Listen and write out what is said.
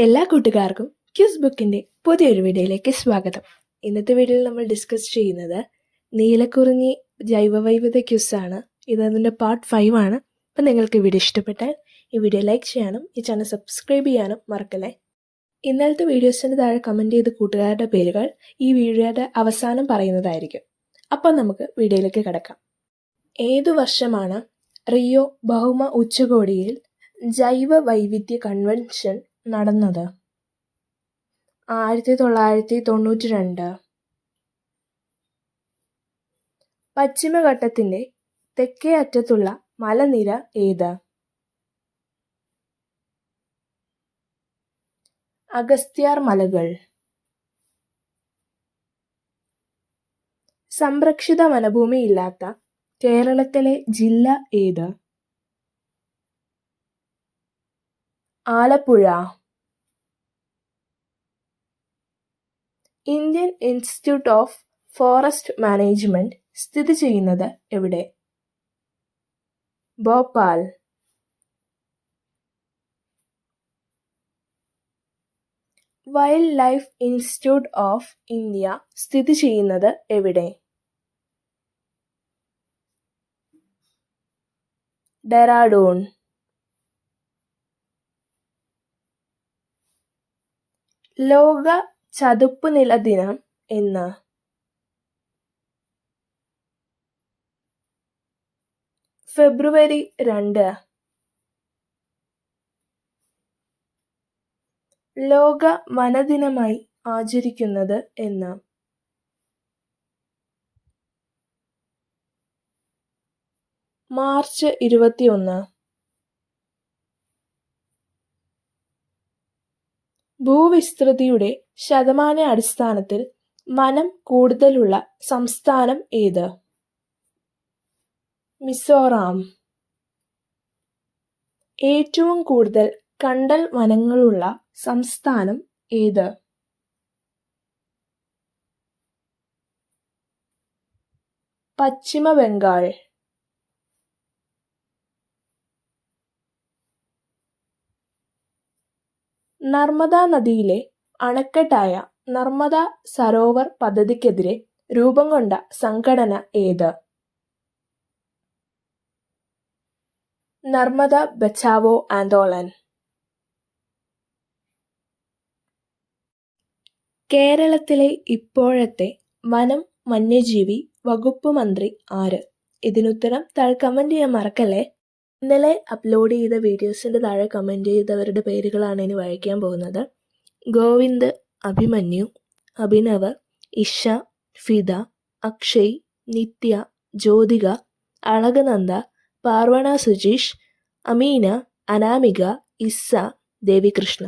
എല്ലാ കൂട്ടുകാർക്കും ക്യൂസ് ബുക്കിൻ്റെ പുതിയൊരു വീഡിയോയിലേക്ക് സ്വാഗതം. ഇന്നത്തെ വീഡിയോയിൽ നമ്മൾ ഡിസ്കസ് ചെയ്യുന്നത് നീലക്കുറിഞ്ഞി ജൈവവൈവിധ്യ ക്യൂസാണ്. ഇതിൻ്റെ പാർട്ട് 5 ആണ്. അപ്പം നിങ്ങൾക്ക് വീഡിയോ ഇഷ്ടപ്പെട്ടാൽ ഈ വീഡിയോ ലൈക്ക് ചെയ്യാനും ഈ ചാനൽ സബ്സ്ക്രൈബ് ചെയ്യാനും മറക്കല്ലേ. ഇന്നലത്തെ വീഡിയോസിൻ്റെ താഴെ കമൻറ്റ് ചെയ്ത കൂട്ടുകാരുടെ പേരുകൾ ഈ വീഡിയോയുടെ അവസാനം പറയുന്നതായിരിക്കും. അപ്പം നമുക്ക് വീഡിയോയിലേക്ക് കിടക്കാം. ഏതു വർഷമാണ് റിയോ ഭൗമ ഉച്ചകോടിയിൽ ജൈവ വൈവിധ്യ കൺവെൻഷൻ നടന്നത്? 1992. പശ്ചിമഘട്ടത്തിന്റെ തെക്കേ അറ്റത്തുള്ള മലനിര ഏത്? അഗസ്ത്യാർ മലകൾ. സംരക്ഷിത വനഭൂമി ഇല്ലാത്ത കേരളത്തിലെ ജില്ല ഏത്? Alappuzha. Indian institute of forest management സ്ഥിതി ചെയ്യുന്നത് എവിടെ? Bhopal. Wild life institute of India സ്ഥിതി ചെയ്യുന്നത് എവിടെ? ഡെറാഡൂൺ. ലോക ചതുപ്പുനില ദിനം എന്ന്? ഫെബ്രുവരി 2. ലോക വനദിനമായി ആചരിക്കുന്നത് എന്ന്? മാർച്ച് 21. ഭൂവിസ്തൃതിയുടെ ശതമാന അടിസ്ഥാനത്തിൽ വനം കൂടുതലുള്ള സംസ്ഥാനം ഏത്? മിസോറാം. ഏറ്റവും കൂടുതൽ കണ്ടൽ വനങ്ങളുള്ള സംസ്ഥാനം ഏത്? പശ്ചിമ ബംഗാൾ. നർമ്മദ നദിയിലെ അണക്കെട്ടായ നർമ്മദ സരോവർ പദ്ധതിക്കെതിരെ രൂപം കൊണ്ട സംഘടന ഏത്? നർമ്മദ ബച്ചാവോ ആന്തോളൻ. കേരളത്തിലെ ഇപ്പോഴത്തെ വനം വന്യജീവി വകുപ്പ് മന്ത്രി ആര്? ഇതിനുത്തരം താഴെ കമൻറ്റ് ചെയ്യാൻ മറക്കല്ലേ. ഇന്നലെ അപ്ലോഡ് ചെയ്ത വീഡിയോസിൻ്റെ താഴെ കമൻറ്റ് ചെയ്തവരുടെ പേരുകളാണ് ഇനി വായിക്കാൻ പോകുന്നത്. ഗോവിന്ദ്, അഭിമന്യു, അഭിനവ്, ഇഷ, ഫിദ, അക്ഷയ്, നിത്യ, ജ്യോതിക, അളകനന്ദ, പാർവണ സുജീഷ്, അമീന, അനാമിക, ഇസ്സ, ദേവികൃഷ്ണ.